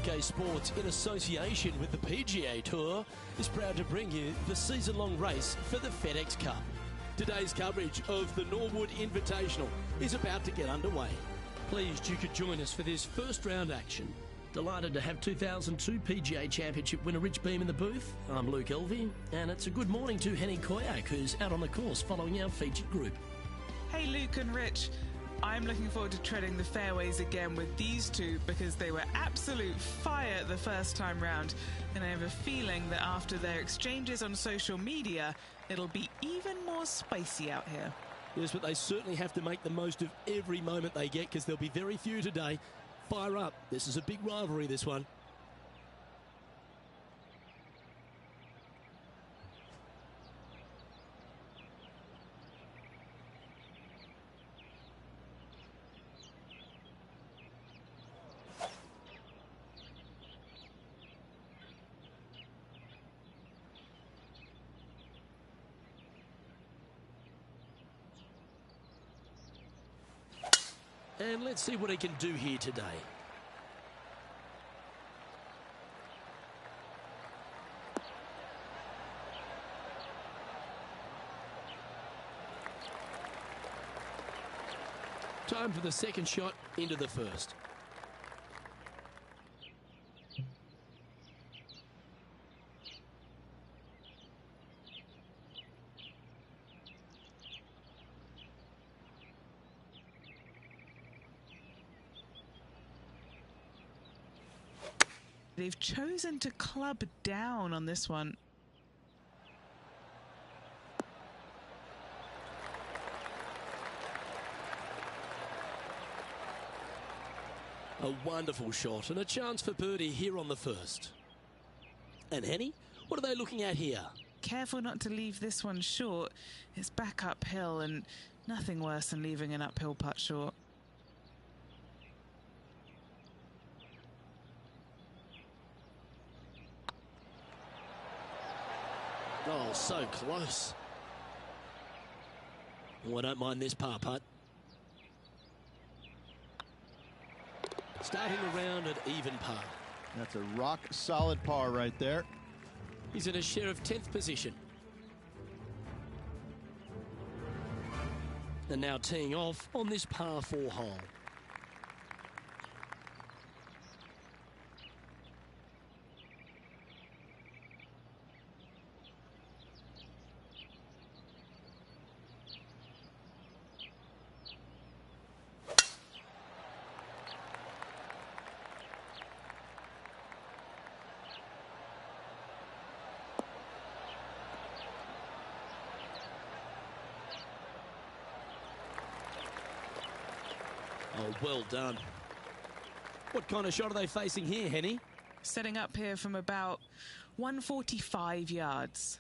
UK Sports, in association with the PGA Tour, is proud to bring you the season-long race for the FedEx Cup. Today's coverage of the Norwood Invitational is about to get underway. Pleased you could join us for this first round action. Delighted to have 2002 PGA Championship winner Rich Beem in the booth. I'm Luke Elvey, and it's a good morning to Henny Koyak, who's out on the course following our featured group. Hey Luke and Rich, I'm looking forward to treading the fairways again with these two because they were absolute fire the first time round, and I have a feeling that after their exchanges on social media, it'll be even more spicy out here. Yes, but they certainly have to make the most of every moment they get because there'll be very few today. Fire up. This is a big rivalry, this one. And let's see what he can do here today. Time for the second shot into the first. They've chosen to club down on this one. A wonderful shot and a chance for birdie here on the first. And Henny, what are they looking at here? Careful not to leave this one short. It's back uphill and nothing worse than leaving an uphill putt short. Oh, so close. Oh, I don't mind this par putt. Starting the round at even par. That's a rock-solid par right there. He's in a share of 10th position. And now teeing off on this par 4 hole. Oh, well done. What kind of shot are they facing here, Henny? Setting up here from about 145 yards.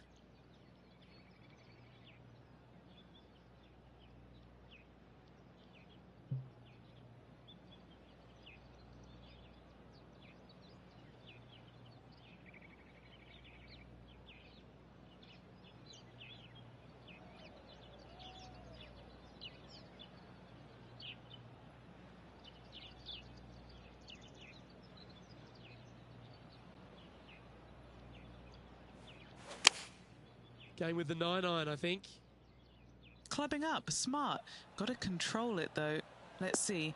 Going with the 9-iron, I think. Clubbing up, smart. Got to control it though. Let's see.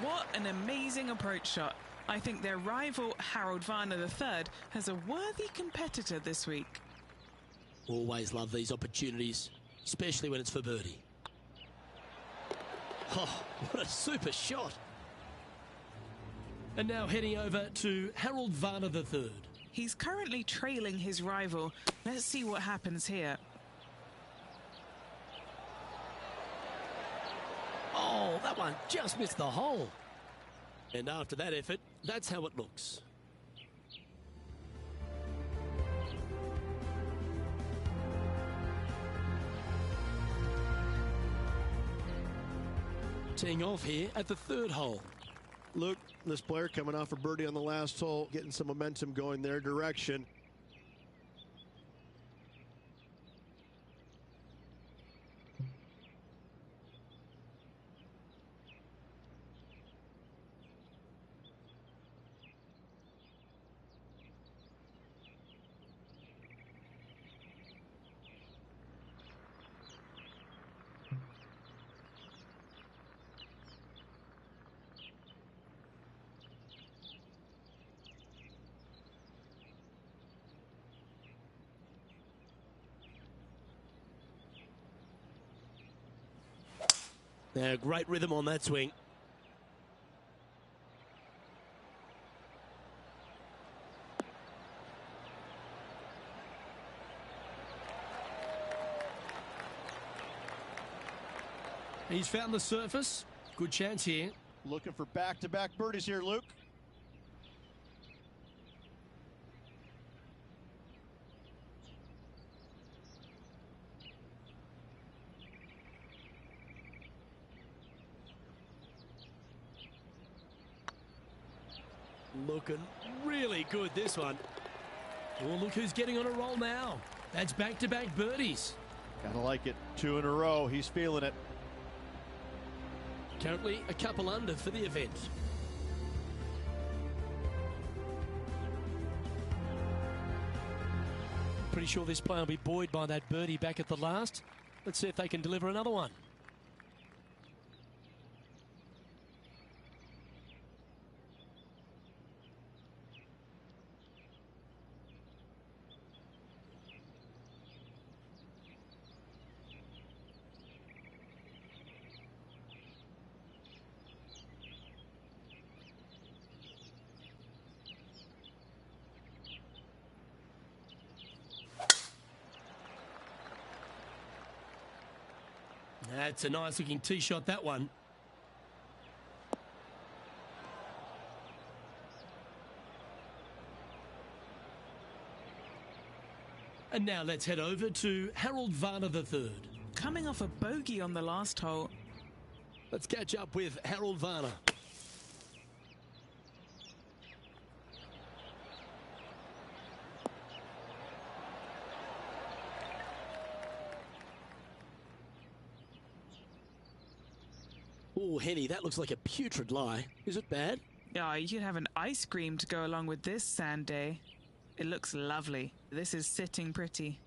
What an amazing approach shot. I think their rival Harold Varner III has a worthy competitor this week. Always love these opportunities, especially when it's for birdie. Oh, what a super shot. And now heading over to Harold Varner III. He's currently trailing his rival. Let's see what happens here. Oh, that one just missed the hole. And after that effort, that's how it looks. Teeing off here at the third hole. Luke, this player coming off a birdie on the last hole, getting some momentum going their direction. Now, great rhythm on that swing. He's found the surface. Good chance here. Looking for back-to-back birdies here, Luke. Looking really good, this one. Oh, look who's getting on a roll now. That's back-to-back birdies. Gotta like it. 2 in a row. He's feeling it. Currently a couple under for the event. Pretty sure this player will be buoyed by that birdie back at the last. Let's see if they can deliver another one. That's a nice looking tee shot, that one. And now let's head over to Harold Varner III. Coming off a bogey on the last hole. Let's catch up with Harold Varner. Oh, Henny, that looks like a putrid lie. Is it bad? Yeah, you could have an ice cream to go along with this sand day. It looks lovely. This is sitting pretty.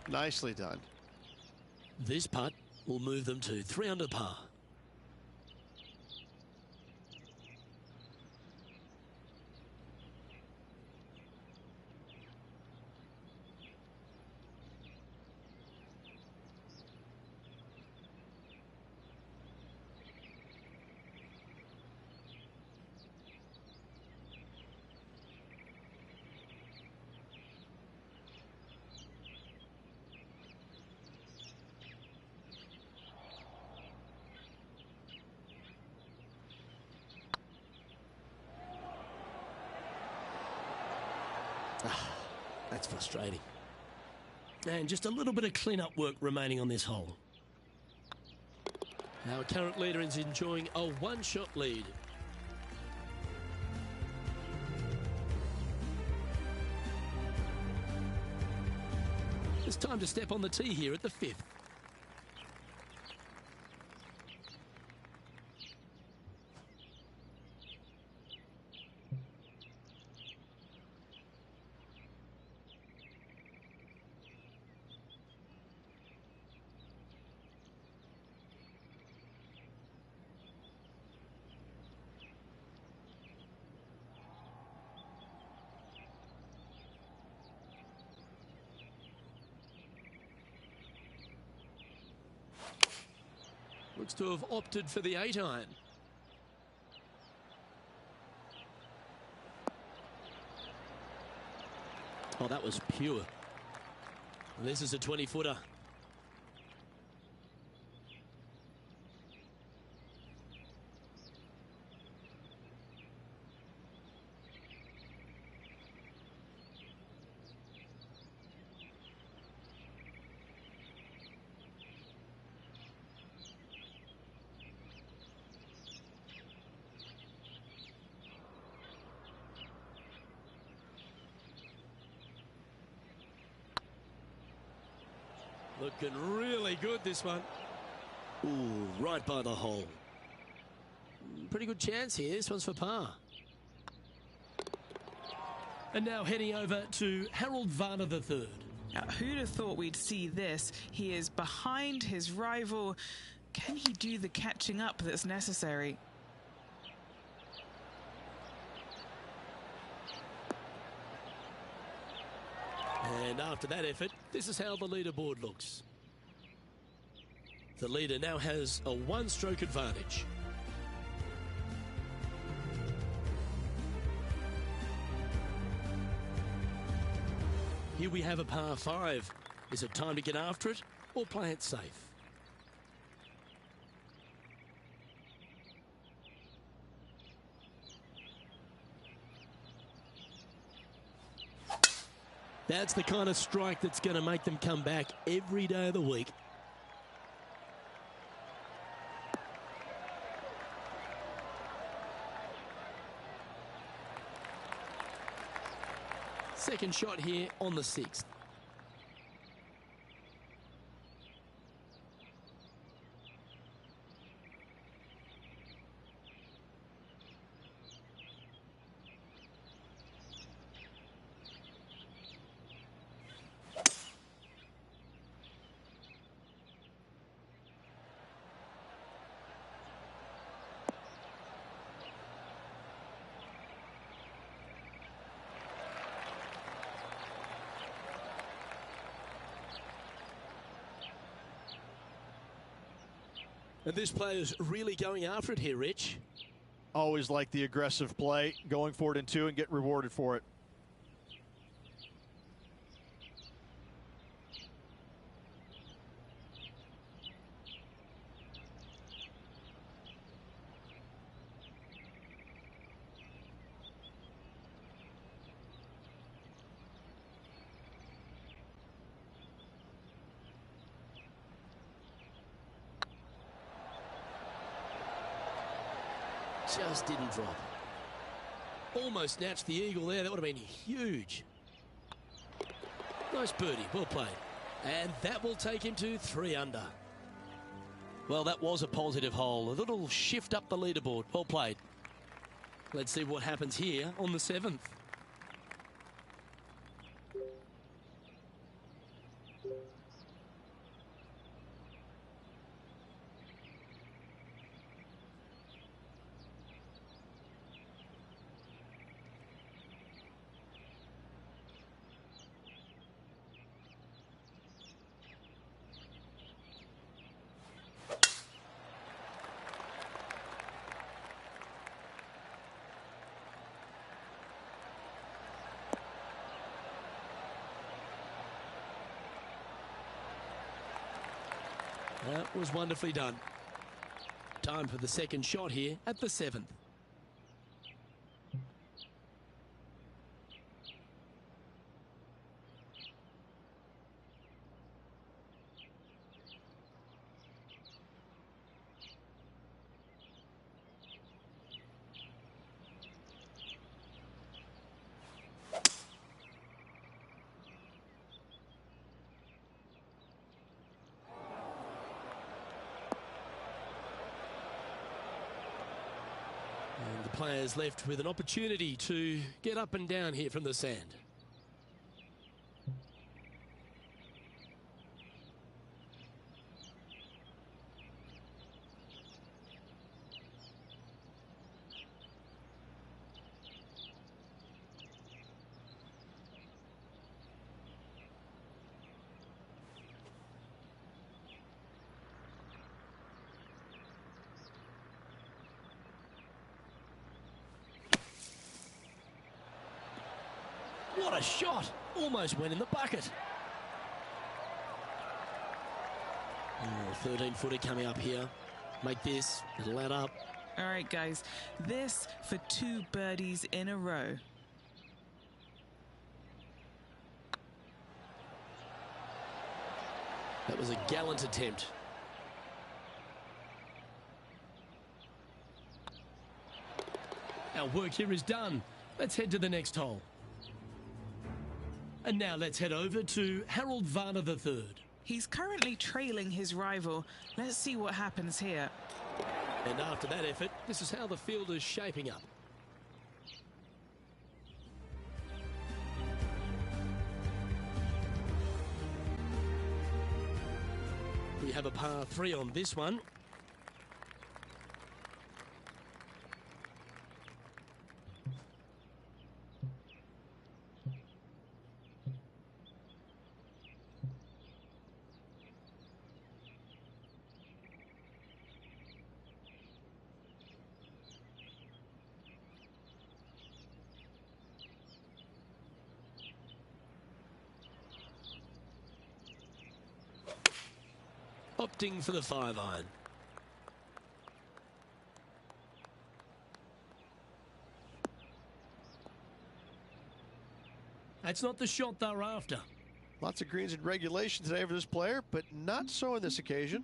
Nicely done. This putt will move them to 3 under par. That's frustrating. And just a little bit of clean-up work remaining on this hole. Our current leader is enjoying a one-shot lead. It's time to step on the tee here at the 5th. Looks to have opted for the 8-iron. Oh, that was pure. This is a 20-footer. Looking really good, this one. Ooh, right by the hole. Pretty good chance here. This one's for par. And now heading over to Harold Varner III. Now, who'd have thought we'd see this? He is behind his rival. Can he do the catching up that's necessary? And after that effort, this is how the leaderboard looks. The leader now has a one-stroke advantage. Here we have a par 5. Is it time to get after it or play it safe? That's the kind of strike that's going to make them come back every day of the week. Second shot here on the 6th. And this player's really going after it here, Rich. Always like the aggressive play, going for it in 2 and get rewarded for it. Just didn't drop. Almost snatched the eagle there. That would have been huge. Nice birdie. Well played. And that will take him to 3 under. Well, that was a positive hole. A little shift up the leaderboard. Well played. Let's see what happens here on the 7th. That was wonderfully done. Time for the second shot here at the 7th. And the players left with an opportunity to get up and down here from the sand. What a shot! Almost went in the bucket. 13-footer coming up here. Make this, it'll add up. All right, guys, this for 2 birdies in a row. That was a gallant attempt. Our work here is done. Let's head to the next hole. And now let's head over to Harold Varner III. He's currently trailing his rival. Let's see what happens here. And after that effort, this is how the field is shaping up. We have a par 3 on this one. Opting for the 5-iron. That's not the shot they're after. Lots of greens in regulation today for this player, but not so on this occasion.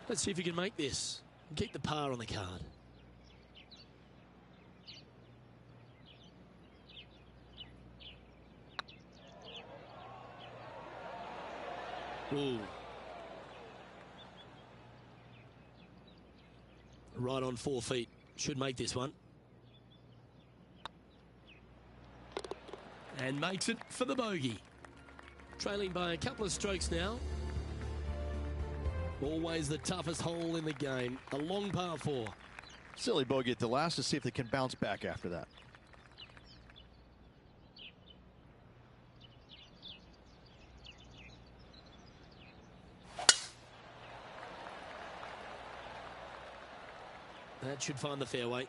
Let's see if you can make this and keep the par on the card. Ooh. Right on 4 feet. Should make this one. And makes it for the bogey. Trailing by a couple of strokes now. Always the toughest hole in the game. A long par 4. Silly bogey at the last to see if they can bounce back after that. That should find the fairway.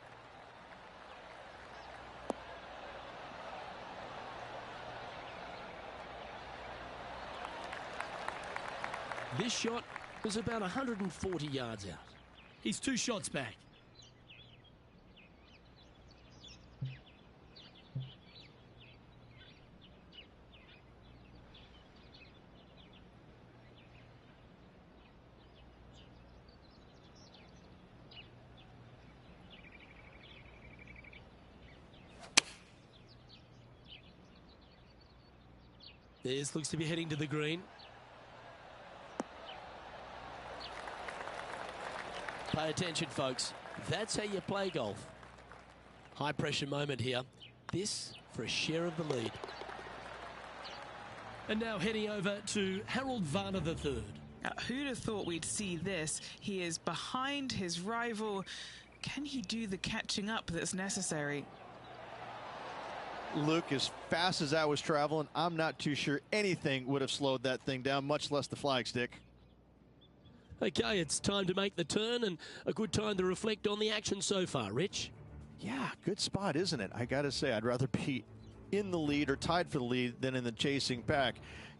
This shot was about 140 yards out. He's 2 shots back. This looks to be heading to the green. Pay attention, folks. That's how you play golf. High pressure moment here. This for a share of the lead. And now heading over to Harold Varner III. Who'd have thought we'd see this? He is behind his rival. Can he do the catching up that's necessary? Luke, as fast as I was traveling, I'm not too sure anything would have slowed that thing down, much less the flagstick. Okay, it's time to make the turn and a good time to reflect on the action so far, Rich. Yeah, good spot, isn't it? I got to say, I'd rather be in the lead or tied for the lead than in the chasing pack.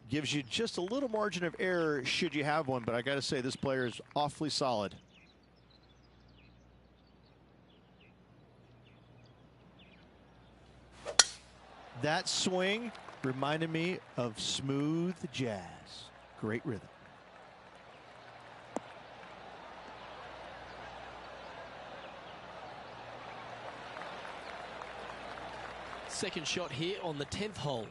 Gives you just a little margin of error should you have one, but I got to say, this player is awfully solid. That swing reminded me of smooth jazz. Great rhythm. Second shot here on the 10th hole.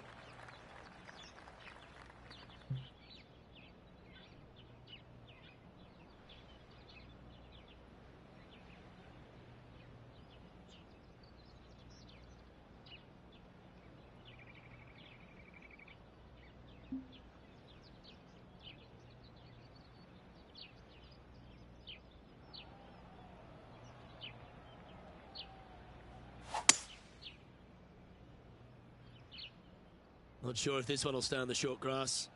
Not sure if this one will stay on the short grass.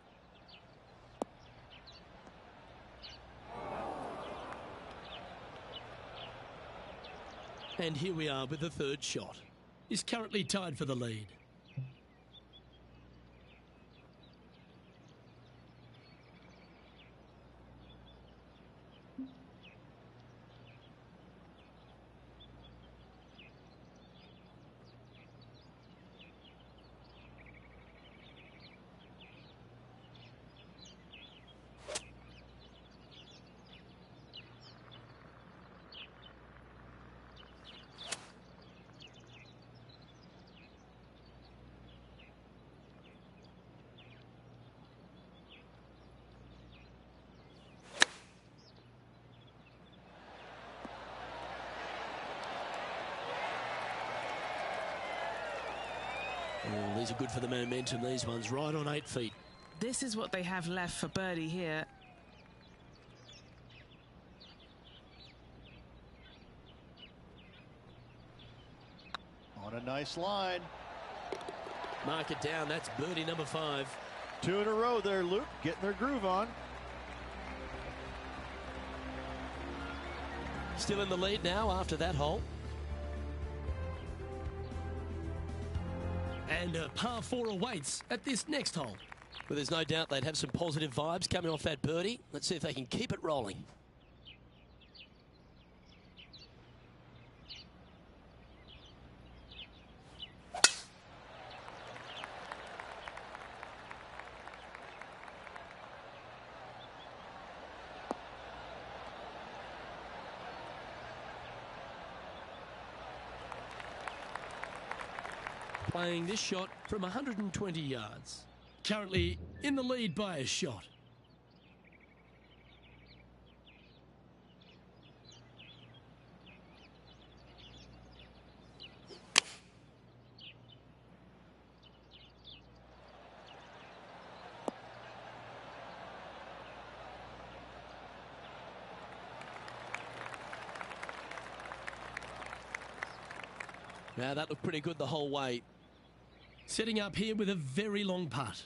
And here we are with the third shot. is currently tied for the lead. Oh, these are good for the momentum, these ones, right on 8 feet. This is what they have left for birdie here. On a nice line. Mark it down, that's birdie number 5. 2 in a row there, Luke, getting their groove on. Still in the lead now after that hole. And a par 4 awaits at this next hole. Well, there's no doubt they'd have some positive vibes coming off that birdie. Let's see if they can keep it rolling. Playing this shot from 120 yards. Currently in the lead by a shot. Now that looked pretty good the whole way. Setting up here with a very long putt.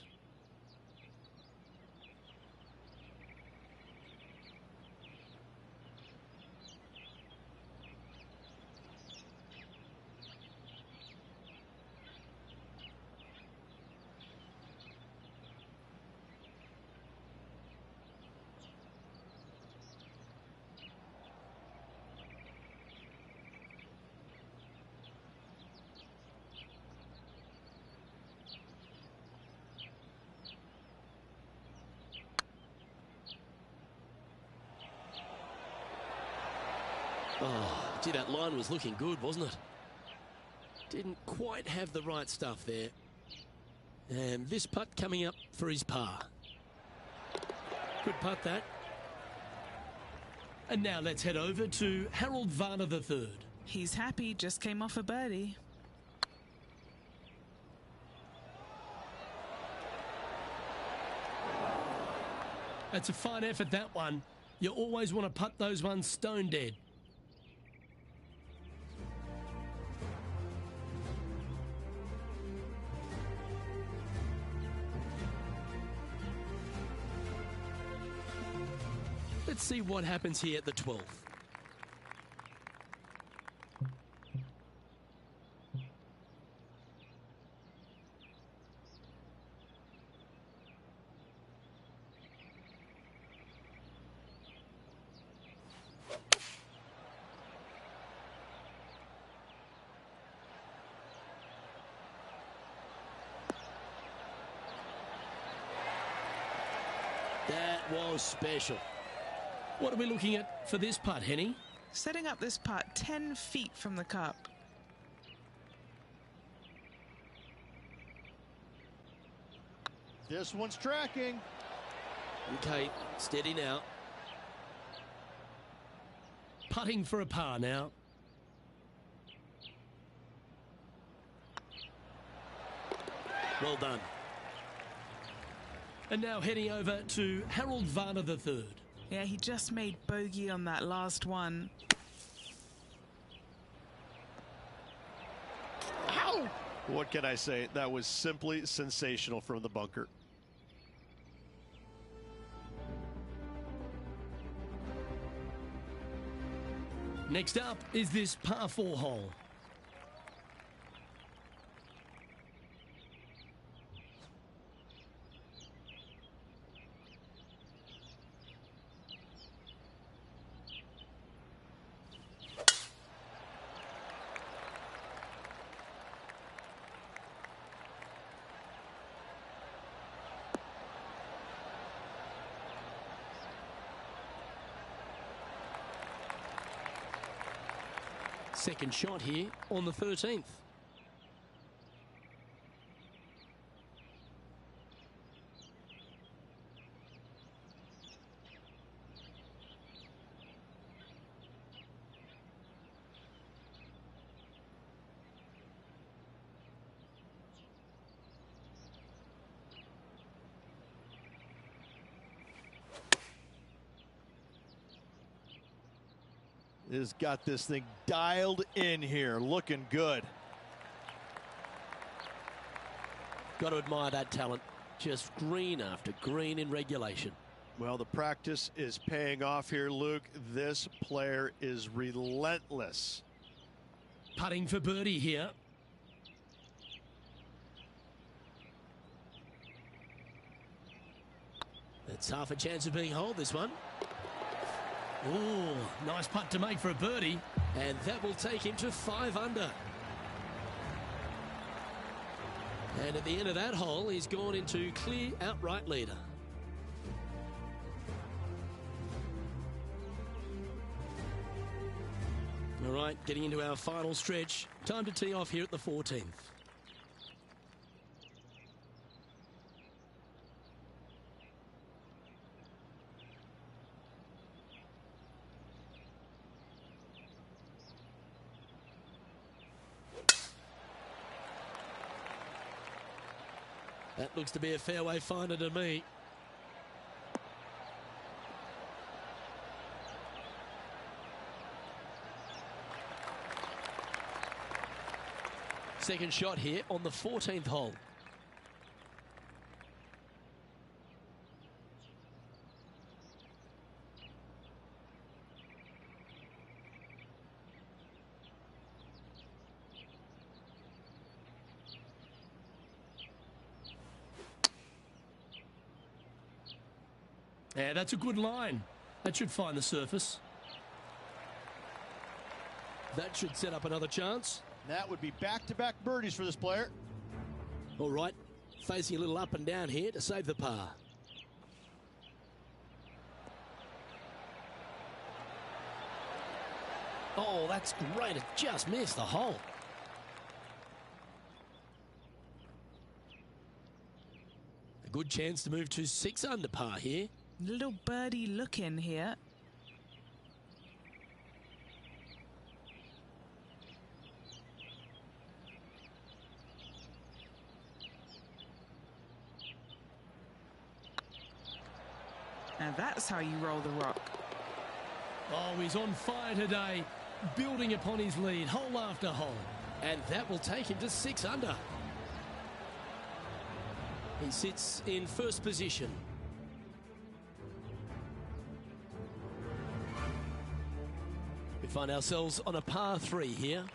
Oh, gee, that line was looking good, wasn't it? Didn't quite have the right stuff there. And this putt coming up for his par. Good putt, that. And now let's head over to Harold Varner III. He's happy, just came off a birdie. That's a fine effort, that one. You always want to putt those ones stone dead. Let's see what happens here at the 12th. That was special. What are we looking at for this putt, Henny? Setting up this putt 10 feet from the cup. This one's tracking. Okay, steady now. Putting for a par now. Well done. And now heading over to Harold Varner III. Yeah, he just made bogey on that last one. Ow! What can I say? That was simply sensational from the bunker. Next up is this par 4 hole. Second shot here on the 13th. Has got this thing dialed in here, looking good. Got to admire that talent. Just green after green in regulation. Well, the practice is paying off here, Luke. This player is relentless. Putting for birdie here. It's half a chance of being holed, this one. Oh, nice putt to make for a birdie. And that will take him to 5 under. And at the end of that hole, he's gone into clear outright leader. All right, getting into our final stretch. Time to tee off here at the 14th. That looks to be a fairway finder to me. Second shot here on the 14th hole. Yeah, that's a good line. That should find the surface. That should set up another chance. That would be back-to-back birdies for this player. All right, facing a little up and down here to save the par. Oh, that's great. It just missed the hole. A good chance to move to 6 under par here. Little birdie look in here. Now that's how you roll the rock. Oh, he's on fire today, building upon his lead, hole after hole. And that will take him to 6 under. He sits in first position. We find ourselves on a par 3 here.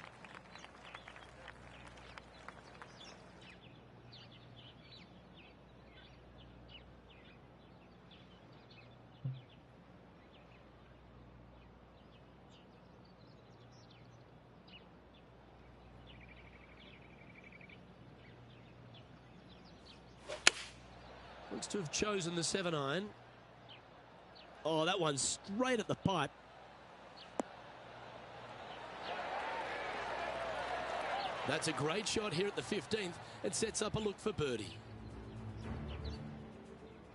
Looks to have chosen the 7-iron. Oh, that one's straight at the pipe. That's a great shot here at the 15th. It sets up a look for birdie.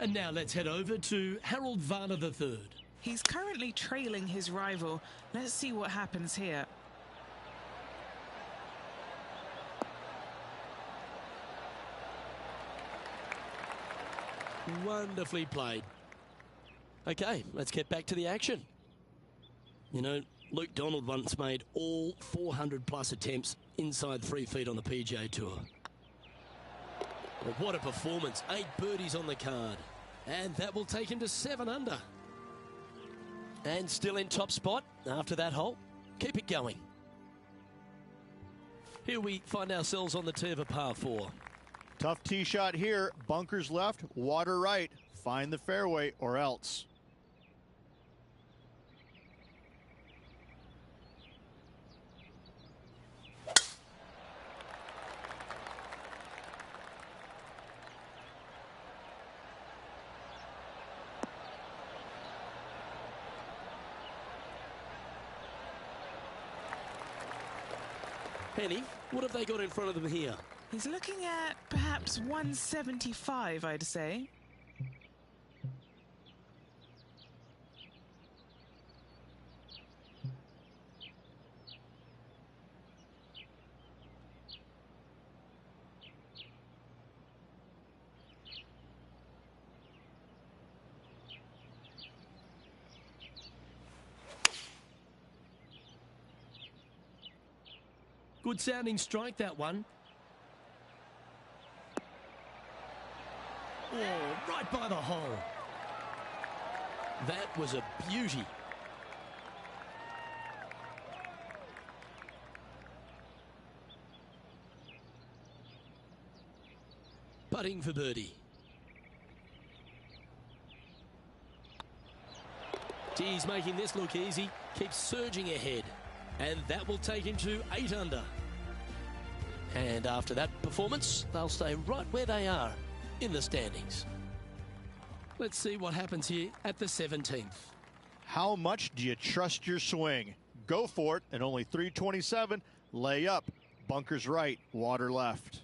And now let's head over to Harold Varner III. He's currently trailing his rival. Let's see what happens here. Wonderfully played. Okay, let's get back to the action. You know, Luke Donald once made all 400-plus attempts inside 3 feet on the PGA Tour. Well, what a performance. 8 birdies on the card. And that will take him to 7 under. And still in top spot after that hole. Keep it going. Here we find ourselves on the tee of a par 4. Tough tee shot here. Bunkers left, water right. Find the fairway or else. Penny, what have they got in front of them here? He's looking at perhaps 175, I'd say. Good sounding strike, that one. Oh, right by the hole. That was a beauty. Putting for birdie. He's making this look easy. Keeps surging ahead. And that will take him to 8 under. And after that performance, they'll stay right where they are in the standings. Let's see what happens here at the 17th. How much do you trust your swing? Go for it, and only 327. Lay up. Bunkers right, water left.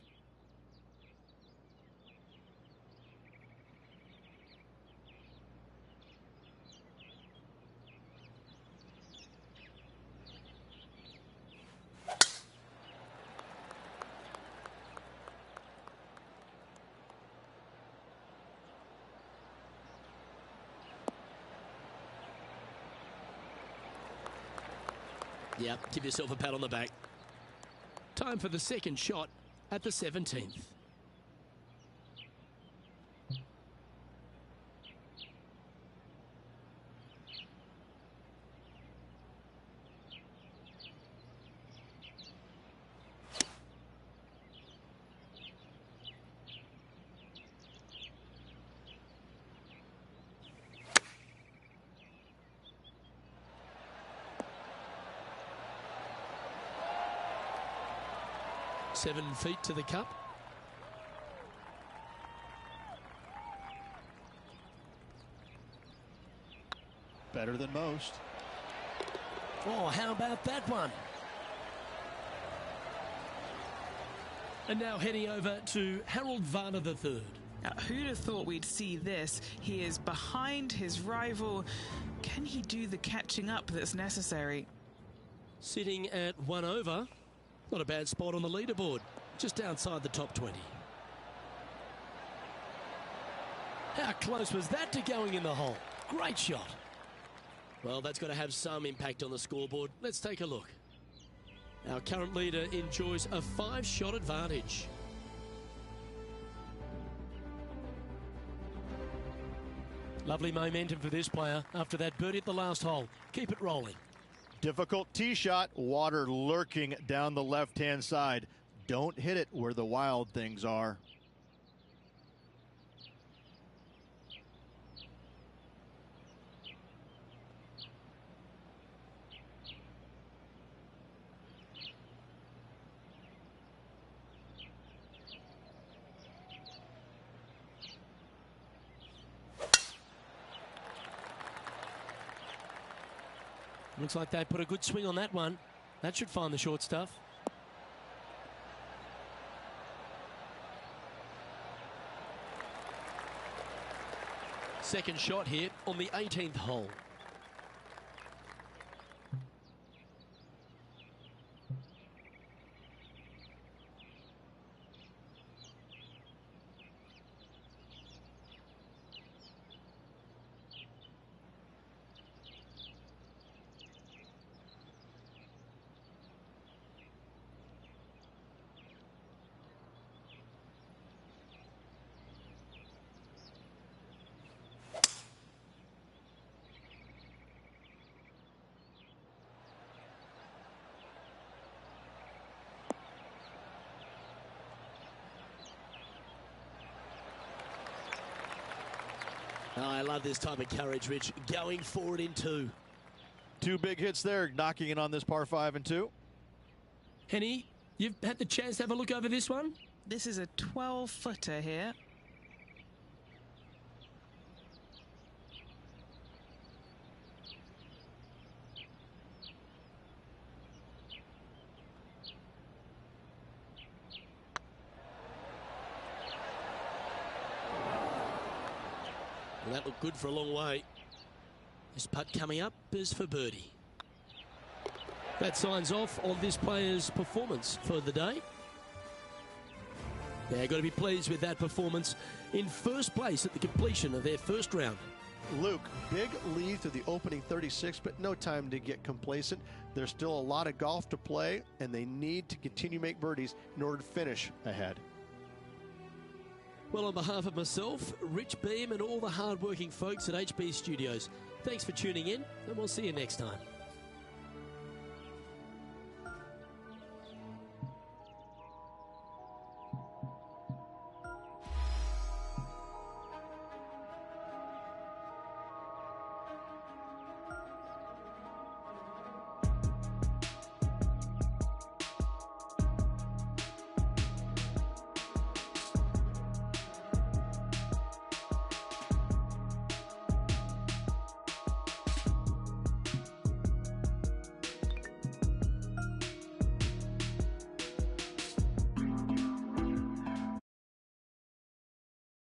Yep, give yourself a pat on the back. Time for the second shot at the 17th. Seven feet to the cup. Better than most. Oh, how about that one? And now heading over to Harold Varner III. Now, who'd have thought we'd see this? He is behind his rival. Can he do the catching up that's necessary? Sitting at 1 over. Not a bad spot on the leaderboard. Just outside the top 20. How close was that to going in the hole? Great shot. Well, that's got to have some impact on the scoreboard. Let's take a look. Our current leader enjoys a 5-shot advantage. Lovely momentum for this player after that birdie at the last hole. Keep it rolling. Difficult tee shot, water lurking down the left-hand side. Don't hit it where the wild things are. Looks like they put a good swing on that one. That should find the short stuff. Second shot here on the 18th hole. Oh, I love this type of courage, Rich. Going forward in 2. 2 big hits there, knocking it on this par 5 and 2. Henny, you've had the chance to have a look over this one? This is a 12-footer here. Well, that looked good for a long way. This putt coming up is for birdie. That signs off on this player's performance for the day. They're going to be pleased with that performance in first place at the completion of their first round. Luke, big lead through the opening 36, but no time to get complacent. There's still a lot of golf to play, and they need to continue to make birdies in order to finish ahead. Well, on behalf of myself, Rich Beam, and all the hard-working folks at HB Studios, thanks for tuning in, and we'll see you next time.